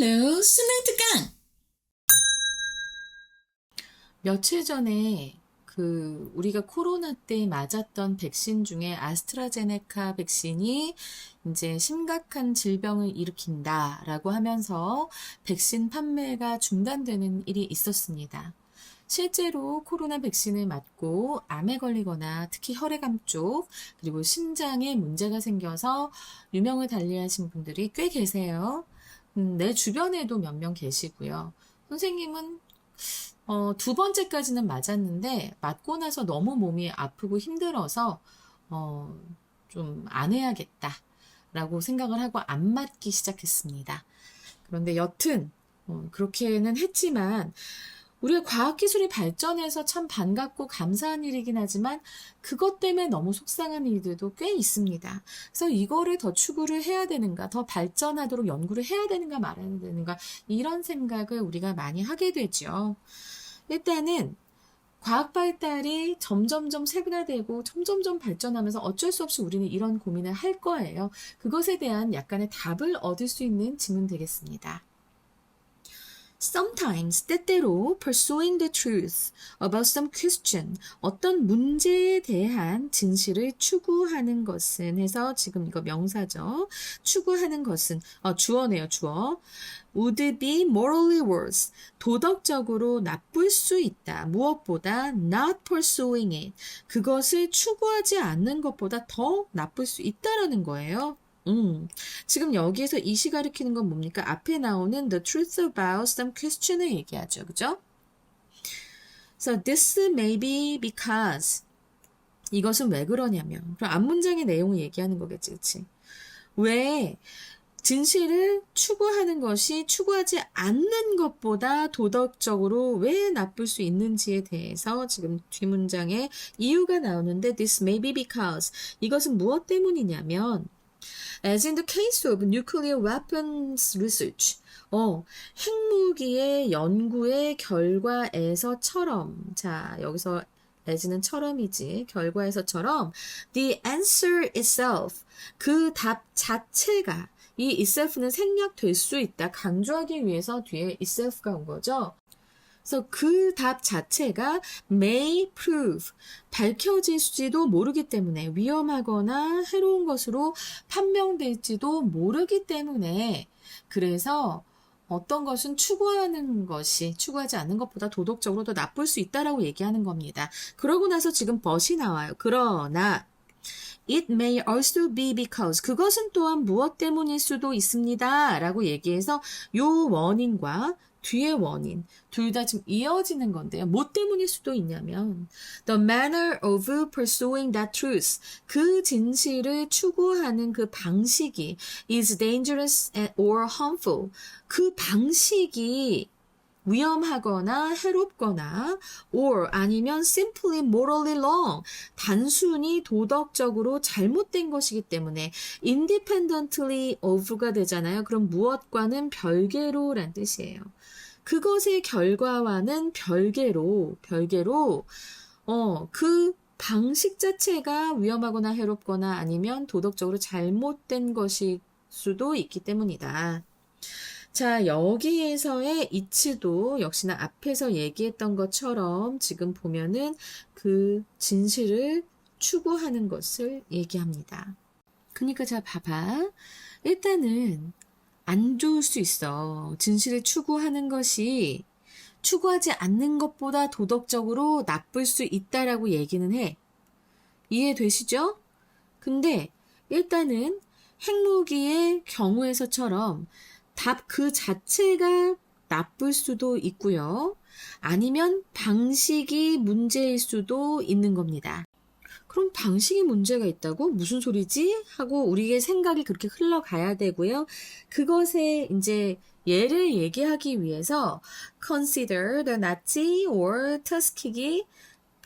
Hello, 수능 특강! 며칠 전에 우리가 코로나 때 맞았던 백신 중에 아스트라제네카 백신이 이제 심각한 질병을 일으킨다라고 하면서 백신 판매가 중단되는 일이 있었습니다. 실제로 코로나 백신을 맞고 암에 걸리거나 특히 혈액암 쪽 그리고 심장에 문제가 생겨서 유명을 달리하신 분들이 꽤 계세요. 내 주변에도 몇 명 계시고요. 선생님은 두 번째까지는 맞았는데 맞고 나서 너무 몸이 아프고 힘들어서 좀 안 해야겠다라고 생각을 하고 안 맞기 시작했습니다. 그런데 여튼 그렇게는 했지만 우리가 과학기술이 발전해서 참 반갑고 감사한 일이긴 하지만 그것 때문에 너무 속상한 일들도 꽤 있습니다. 그래서 이거를 더 추구를 해야 되는가, 더 발전하도록 연구를 해야 되는가 말아야 되는가 이런 생각을 우리가 많이 하게 되죠. 일단은 과학 발달이 점점점 세분화되고 점점점 발전하면서 어쩔 수 없이 우리는 이런 고민을 할 거예요. 그것에 대한 약간의 답을 얻을 수 있는 질문 되겠습니다. Sometimes, 때때로 pursuing the truth about some question, 어떤 문제에 대한 진실을 추구하는 것은 해서 지금 이거 명사죠. 추구하는 것은 주어네요, 주어. would be morally worse, 도덕적으로 나쁠 수 있다. 무엇보다 not pursuing it, 그것을 추구하지 않는 것보다 더 나쁠 수 있다라는 거예요. 지금 여기에서 이시 가리키는 건 뭡니까? 앞에 나오는 the truth about some question을 얘기하죠. 그죠? So this may be because, 이것은 왜 그러냐면, 그럼 앞문장의 내용을 얘기하는 거겠지. 그치? 왜 진실을 추구하는 것이 추구하지 않는 것보다 도덕적으로 왜 나쁠 수 있는지에 대해서 지금 뒷문장에 이유가 나오는데 this may be because, 이것은 무엇 때문이냐면 as in the case of nuclear weapons research, 핵무기의 연구의 결과에서처럼, 자, 여기서 as는 처럼이지, 결과에서처럼, the answer itself, 그 답 자체가, 이 itself는 생략될 수 있다. 강조하기 위해서 뒤에 itself가 온 거죠. 그래서 그 답 자체가 may prove, 밝혀질지도 모르기 때문에, 위험하거나 해로운 것으로 판명될지도 모르기 때문에, 그래서 어떤 것은 추구하는 것이 추구하지 않는 것보다 도덕적으로 더 나쁠 수 있다라고 얘기하는 겁니다. 그러고 나서 지금 but이 나와요. 그러나 it may also be because, 그것은 또한 무엇 때문일 수도 있습니다 라고 얘기해서 요 원인과 뒤의 원인 둘 다 지금 이어지는 건데요. 뭐 때문일 수도 있냐면 the manner of pursuing that truth, 그 진실을 추구하는 그 방식이 is dangerous or harmful, 그 방식이 위험하거나 해롭거나 or 아니면 simply morally wrong, 단순히 도덕적으로 잘못된 것이기 때문에 independently of가 되잖아요. 그럼 무엇과는 별개로 란 뜻이에요. 그것의 결과와는 별개로 그 방식 자체가 위험하거나 해롭거나 아니면 도덕적으로 잘못된 것일 수도 있기 때문이다. 자, 여기에서의 이츠도 역시나 앞에서 얘기했던 것처럼 지금 보면은 그 진실을 추구하는 것을 얘기합니다. 그러니까 자, 봐봐. 일단은 안 좋을 수 있어. 진실을 추구하는 것이 추구하지 않는 것보다 도덕적으로 나쁠 수 있다라고 얘기는 해. 이해되시죠? 근데 일단은 핵무기의 경우에서처럼 답 그 자체가 나쁠 수도 있고요. 아니면 방식이 문제일 수도 있는 겁니다. 그럼 방식이 문제가 있다고? 무슨 소리지? 하고 우리의 생각이 그렇게 흘러가야 되고요. 그것에 이제 예를 얘기하기 위해서 consider the Nazi or Tuskegee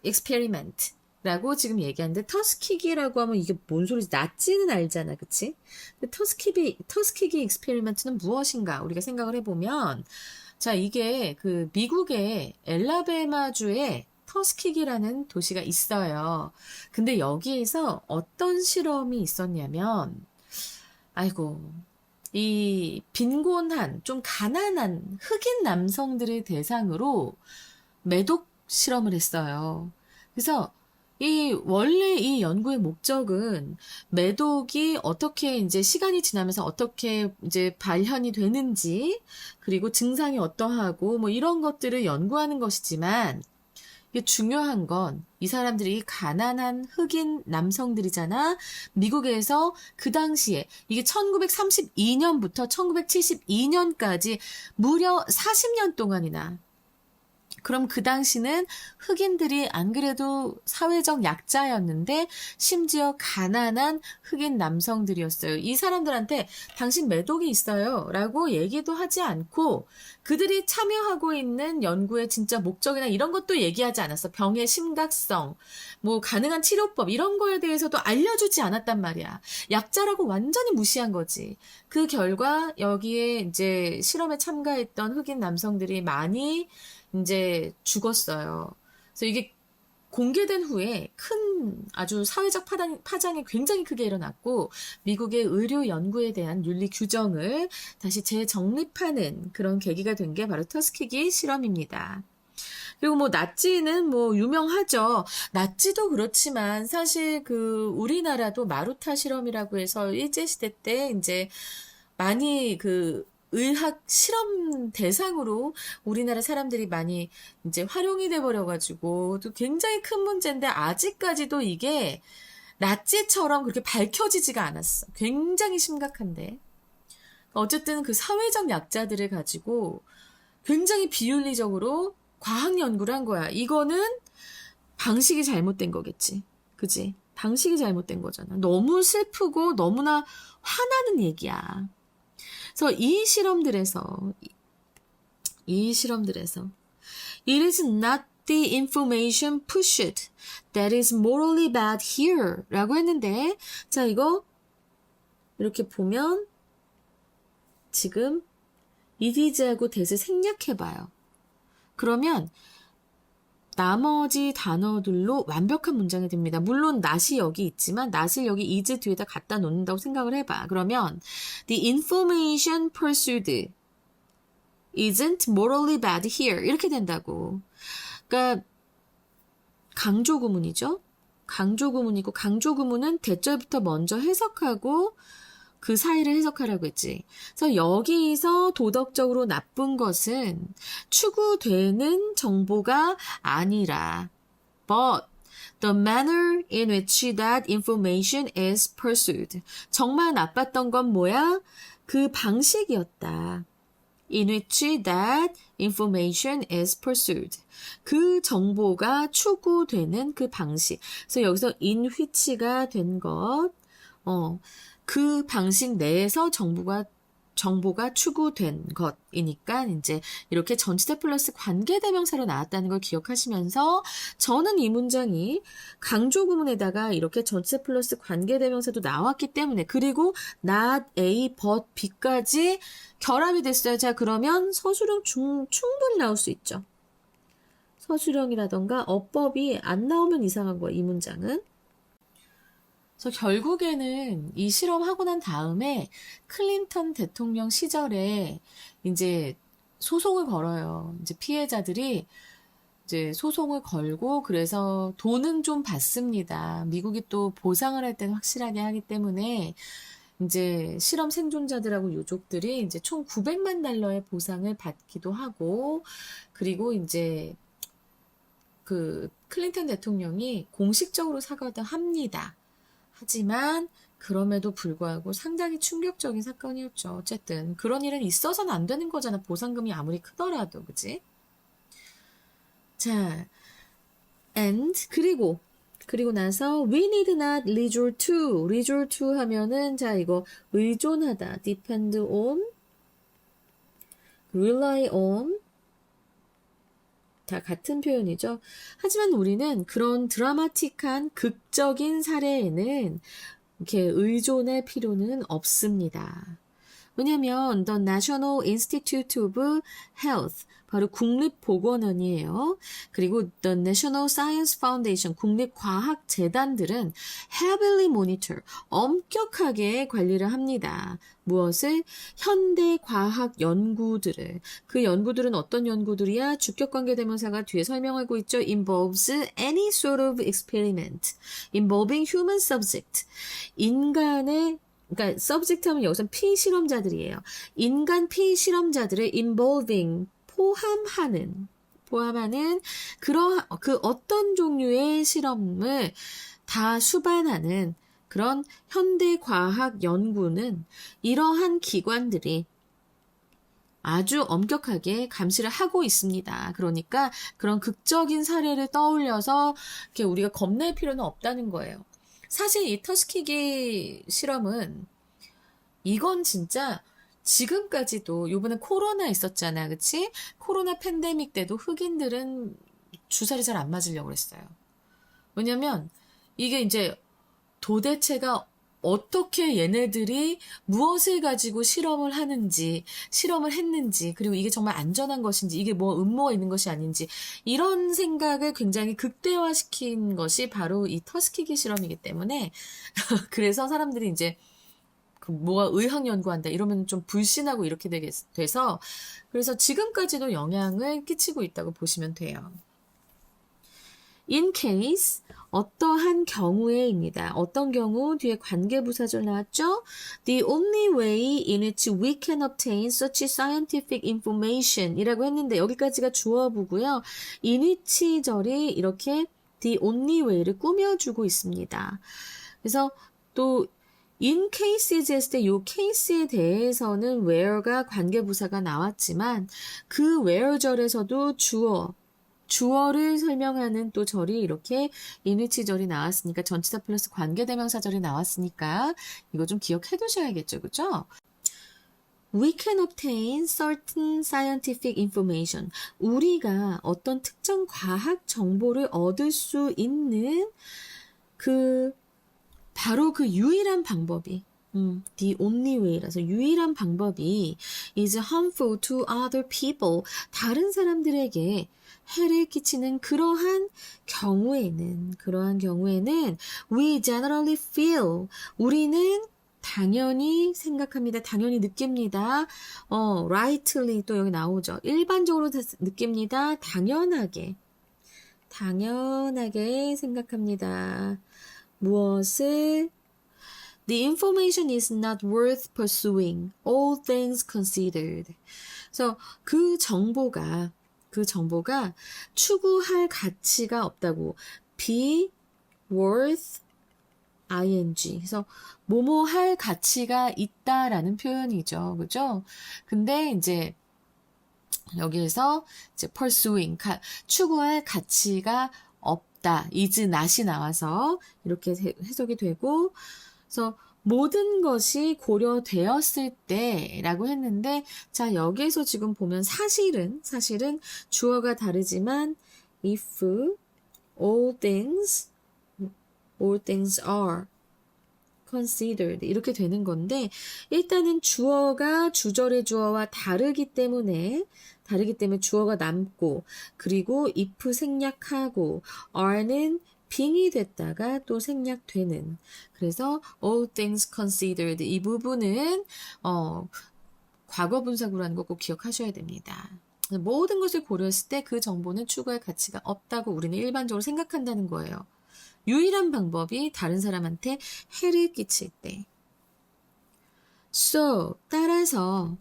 experiment 라고 지금 얘기하는데 터스키기라고 하면 이게 뭔 소리지? 나치는 알잖아. 그치? 근데 터스키기 익스페리먼트는 무엇인가? 우리가 생각을 해보면 자, 이게 그 미국의 엘라베마주에 터스키기라는 도시가 있어요. 근데 여기에서 어떤 실험이 있었냐면 아이고 이 빈곤한, 좀 가난한 흑인 남성들을 대상으로 매독 실험을 했어요. 그래서 원래 이 연구의 목적은 매독이 어떻게 이제 시간이 지나면서 어떻게 이제 발현이 되는지, 그리고 증상이 어떠하고, 뭐 이런 것들을 연구하는 것이지만, 이게 중요한 건 이 사람들이 가난한 흑인 남성들이잖아. 미국에서 그 당시에 이게 1932년부터 1972년까지 무려 40년 동안이나, 그럼 그 당시는 흑인들이 안 그래도 사회적 약자였는데 심지어 가난한 흑인 남성들이었어요. 이 사람들한테 당신 매독이 있어요 라고 얘기도 하지 않고 그들이 참여하고 있는 연구의 진짜 목적이나 이런 것도 얘기하지 않았어. 병의 심각성, 뭐 가능한 치료법 이런 거에 대해서도 알려주지 않았단 말이야. 약자라고 완전히 무시한 거지. 그 결과 여기에 이제 실험에 참가했던 흑인 남성들이 많이 이제 죽었어요. 그래서 이게 공개된 후에 큰 아주 사회적 파장이 굉장히 크게 일어났고 미국의 의료 연구에 대한 윤리 규정을 다시 재정립하는 그런 계기가 된 게 바로 터스키기 실험입니다. 그리고 뭐 나치는 뭐 유명하죠. 나치도 그렇지만 사실 그 우리나라도 마루타 실험이라고 해서 일제시대 때 이제 많이 그 의학 실험 대상으로 우리나라 사람들이 많이 이제 활용이 돼 버려가지고 또 굉장히 큰 문제인데 아직까지도 이게 나치처럼 그렇게 밝혀지지가 않았어. 굉장히 심각한데. 어쨌든 그 사회적 약자들을 가지고 굉장히 비윤리적으로 과학 연구를 한 거야. 이거는 방식이 잘못된 거겠지. 그지? 방식이 잘못된 거잖아. 너무 슬프고 너무나 화나는 얘기야. 그래서 이 실험들에서 It is not the information pushed that is morally bad here 라고 했는데 자 이거 이렇게 보면 지금 it is하고 that을 생략해봐요. 그러면 나머지 단어들로 완벽한 문장이 됩니다. 물론 not이 여기 있지만 not을 여기 is 뒤에다 갖다 놓는다고 생각을 해봐. 그러면 the information pursued isn't morally bad here 이렇게 된다고. 그러니까 강조구문이죠. 강조구문이고 강조구문은 대절부터 먼저 해석하고 그 사이를 해석하라고 했지. 그래서 여기서 도덕적으로 나쁜 것은 추구되는 정보가 아니라 but the manner in which that information is pursued. 정말 나빴던 건 뭐야? 그 방식이었다. in which that information is pursued. 그 정보가 추구되는 그 방식. 그래서 여기서 in which가 된 것, 그 방식 내에서 정보가 추구된 것이니까 이제 이렇게 전치사 플러스 관계대명사로 나왔다는 걸 기억하시면서 저는 이 문장이 강조구문에다가 이렇게 전치사 플러스 관계대명사도 나왔기 때문에 그리고 not A, but B까지 결합이 됐어요. 자 그러면 서술형 충분히 나올 수 있죠. 서술형이라던가 어법이 안 나오면 이상한 거야, 이 문장은. 그래서 결국에는 이 실험하고 난 다음에 클린턴 대통령 시절에 이제 소송을 걸어요. 이제 피해자들이 이제 소송을 걸고 그래서 돈은 좀 받습니다. 미국이 또 보상을 할 때는 확실하게 하기 때문에 이제 실험 생존자들하고 유족들이 이제 총 900만 달러의 보상을 받기도 하고 그리고 이제 그 클린턴 대통령이 공식적으로 사과도 합니다. 하지만 그럼에도 불구하고 상당히 충격적인 사건이었죠. 어쨌든 그런 일은 있어서는 안 되는 거잖아. 보상금이 아무리 크더라도. 그치? 자, and 그리고 나서 we need not resort to 하면은 자 이거 의존하다 depend on rely on 다 같은 표현이죠. 하지만 우리는 그런 드라마틱한 극적인 사례에는 이렇게 의존할 필요는 없습니다. 왜냐면 the National Institute of Health 바로 국립보건원이에요. 그리고 the National Science Foundation 국립과학재단들은 heavily monitor 엄격하게 관리를 합니다. 무엇을? 현대 과학 연구들을. 그 연구들은 어떤 연구들이야? 주격관계대명사가 뒤에 설명하고 있죠. involves any sort of experiment involving human subject. 인간의 그러니까 subject 하면 여기서 피실험자들이에요. 인간 피실험자들을 involving 포함하는 그 어떤 종류의 실험을 다 수반하는 그런 현대 과학 연구는 이러한 기관들이 아주 엄격하게 감시를 하고 있습니다. 그러니까 그런 극적인 사례를 떠올려서 이렇게 우리가 겁낼 필요는 없다는 거예요. 사실 이 터스키기 실험은 이건 진짜 지금까지도 요번에 코로나 있었잖아. 그치? 코로나 팬데믹 때도 흑인들은 주사를 잘 안 맞으려고 그랬어요. 왜냐면 이게 이제 도대체가 어떻게 얘네들이 무엇을 가지고 실험을 했는지, 그리고 이게 정말 안전한 것인지, 이게 뭐 음모가 있는 것이 아닌지, 이런 생각을 굉장히 극대화시킨 것이 바로 이 터스키기 실험이기 때문에, 그래서 사람들이 이제, 뭐가 의학 연구한다, 이러면 좀 불신하고 이렇게 돼서, 그래서 지금까지도 영향을 끼치고 있다고 보시면 돼요. In case, 어떠한 경우에입니다. 어떤 경우? 뒤에 관계부사절 나왔죠? The only way in which we can obtain such scientific information 이라고 했는데 여기까지가 주어부고요. in which 절이 이렇게 the only way를 꾸며주고 있습니다. 그래서 또 in cases 했을 때 이 case에 대해서는 where가 관계부사가 나왔지만 그 where 절에서도 주어를 설명하는 또 절이 이렇게 in which 절이 나왔으니까 전치사 플러스 관계대명사 절이 나왔으니까 이거 좀 기억해 두셔야겠죠. 그죠? We can obtain certain scientific information. 우리가 어떤 특정 과학 정보를 얻을 수 있는 바로 그 유일한 방법이 the only way라서 유일한 방법이 is harmful to other people. 다른 사람들에게 해를 끼치는 그러한 경우에는 we generally feel 우리는 당연히 생각합니다. 당연히 느낍니다. rightly 또 여기 나오죠. 일반적으로 느낍니다. 당연하게 생각합니다. 무엇을? The information is not worth pursuing, all things considered. 그래서 그 정보가 추구할 가치가 없다고. be worth ing. 그래서 뭐뭐 할 가치가 있다라는 표현이죠. 그죠? 근데 이제 여기에서 이제 pursuing, 추구할 가치가 없다. is not이 나와서 이렇게 해석이 되고, 그래서 모든 것이 고려되었을 때라고 했는데, 자, 여기에서 지금 보면 사실은 주어가 다르지만, if all things are considered 이렇게 되는 건데, 일단은 주어가 주절의 주어와 다르기 때문에 주어가 남고, 그리고 if 생략하고, are는 빙이 됐다가 또 생략되는. 그래서 all things considered 이 부분은 과거 분사구라는 거 꼭 기억하셔야 됩니다. 모든 것을 고려했을 때 그 정보는 추구할 가치가 없다고 우리는 일반적으로 생각한다는 거예요. 유일한 방법이 다른 사람한테 해를 끼칠 때. So, 따라서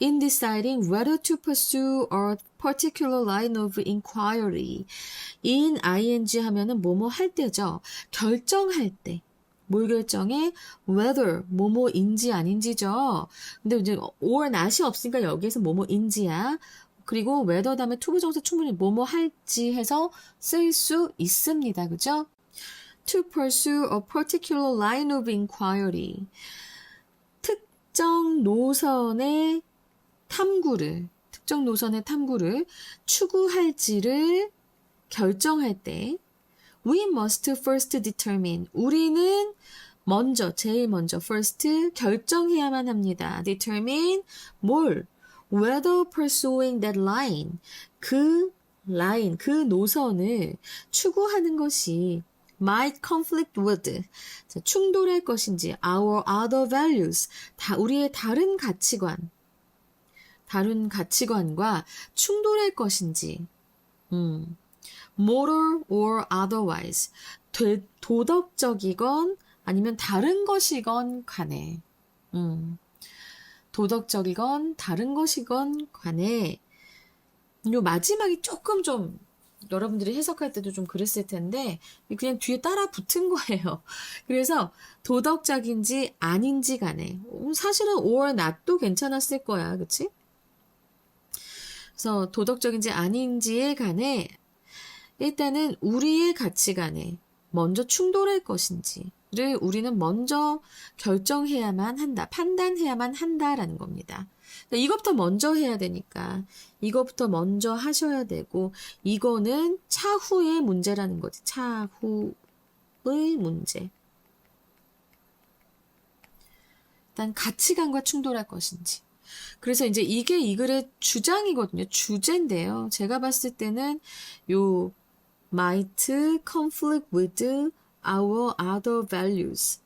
in deciding whether to pursue a particular line of inquiry. in ing 하면은 뭐뭐 할 때죠. 결정할 때. 뭘 결정해? whether 뭐뭐인지 아닌지죠. 근데 이제 or not이 없으니까 여기에서 뭐뭐인지야. 그리고 whether 다음에 투부정사 충분히 뭐뭐 할지 해서 쓸 수 있습니다. 그죠? To pursue a particular line of inquiry. 특정 노선의 탐구를 추구할지를 결정할 때 we must first determine 우리는 먼저, 제일 먼저, first, 결정해야만 합니다. determine, 뭘? whether pursuing that line, 그 그 노선을 추구하는 것이 might conflict with, 자, 충돌할 것인지, our other values, 우리의 다른 가치관과 충돌할 것인지, moral or otherwise, 도덕적이건 아니면 다른 것이건 간에, 도덕적이건 다른 것이건 간에, 요 마지막이 조금 좀 여러분들이 해석할 때도 좀 그랬을 텐데 그냥 뒤에 따라 붙은 거예요. 그래서 도덕적인지 아닌지 간에 사실은 or not도 괜찮았을 거야. 그치? 그래서 도덕적인지 아닌지에 관해 일단은 우리의 가치관에 먼저 충돌할 것인지를 우리는 먼저 결정해야만 한다. 판단해야만 한다라는 겁니다. 이것부터 먼저 해야 되니까 이것부터 먼저 하셔야 되고 이거는 차후의 문제라는 거지. 차후의 문제. 일단 가치관과 충돌할 것인지. 그래서 이제 이게 이 글의 주장이거든요. 주제인데요. 제가 봤을 때는 요 might conflict with our other values.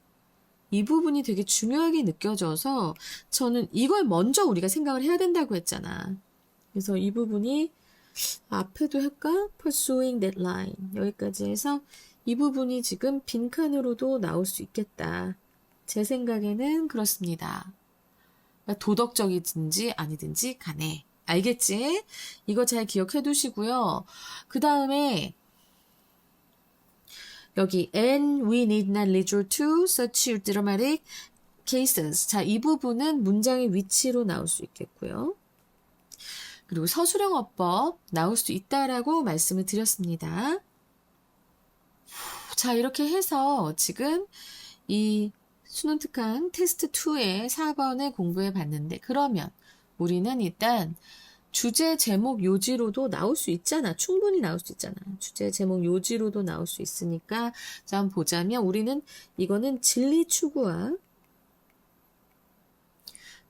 이 부분이 되게 중요하게 느껴져서 저는 이걸 먼저 우리가 생각을 해야 된다고 했잖아. 그래서 이 부분이 앞에도 할까? pursuing that line. 여기까지 해서 이 부분이 지금 빈칸으로도 나올 수 있겠다. 제 생각에는 그렇습니다. 도덕적이든지 아니든지 간에. 알겠지? 이거 잘 기억해 두시고요. 그 다음에 여기 and we need not resort to such dramatic cases. 자, 이 부분은 문장의 위치로 나올 수 있겠고요. 그리고 서술형어법 나올 수 있다라고 말씀을 드렸습니다. 자, 이렇게 해서 지금 이 수능 특강 테스트 2의 4번을 공부해 봤는데 그러면 우리는 일단 주제, 제목, 요지로도 나올 수 있잖아. 충분히 나올 수 있잖아. 주제, 제목, 요지로도 나올 수 있으니까 자, 한번 보자면 우리는 이거는 진리 추구와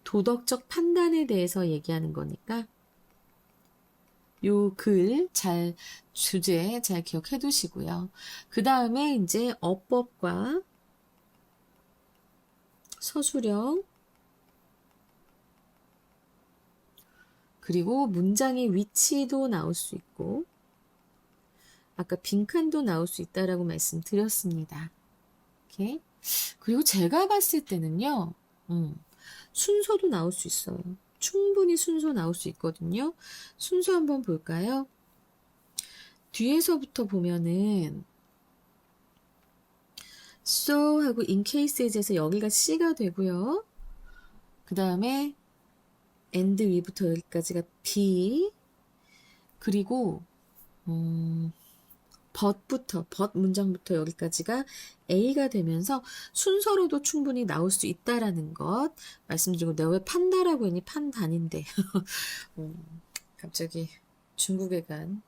도덕적 판단에 대해서 얘기하는 거니까 요 글 주제 잘 기억해 두시고요. 그 다음에 이제 어법과 서술형 그리고 문장의 위치도 나올 수 있고 아까 빈칸도 나올 수 있다라고 말씀드렸습니다. 오케이? 그리고 제가 봤을 때는요. 순서도 나올 수 있어요. 충분히 순서 나올 수 있거든요. 순서 한번 볼까요? 뒤에서부터 보면은 so 하고 in cases에서 여기가 C가 되고요. 그 다음에 and we부터 여기까지가 B 그리고 but 문장부터 여기까지가 A가 되면서 순서로도 충분히 나올 수 있다라는 것 말씀드리고 내가 왜 판다라고 했니? 판단인데 갑자기 중국에 간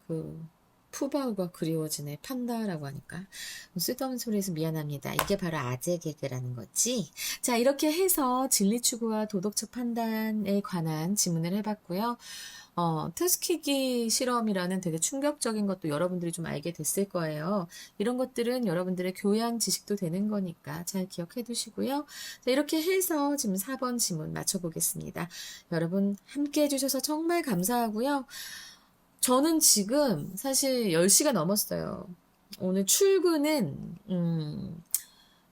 그 푸바오가 그리워지네. 판다라고 하니까 쓸데없는 소리에서 미안합니다. 이게 바로 아재 개그라는 거지. 자, 이렇게 해서 진리 추구와 도덕적 판단에 관한 질문을 해봤고요. 트스키기 실험이라는 되게 충격적인 것도 여러분들이 좀 알게 됐을 거예요. 이런 것들은 여러분들의 교양 지식도 되는 거니까 잘 기억해 두시고요. 자, 이렇게 해서 지금 4번 지문 맞춰보겠습니다. 여러분 함께 해주셔서 정말 감사하고요. 저는 지금 사실 10시가 넘었어요. 오늘 출근은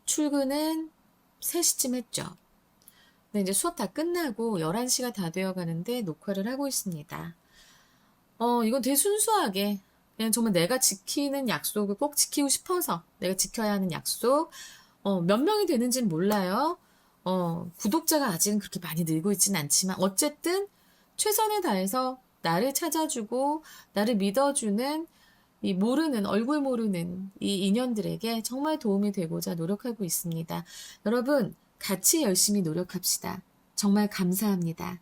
3시쯤 했죠. 근데 이제 수업 다 끝나고 11시가 다 되어 가는데 녹화를 하고 있습니다. 이건 되게 순수하게 그냥 정말 내가 지키는 약속을 꼭 지키고 싶어서 내가 지켜야 하는 약속 몇 명이 되는지는 몰라요. 구독자가 아직은 그렇게 많이 늘고 있지는 않지만 어쨌든 최선을 다해서 나를 찾아주고 나를 믿어주는 이 얼굴 모르는 이 인연들에게 정말 도움이 되고자 노력하고 있습니다. 여러분 같이 열심히 노력합시다. 정말 감사합니다.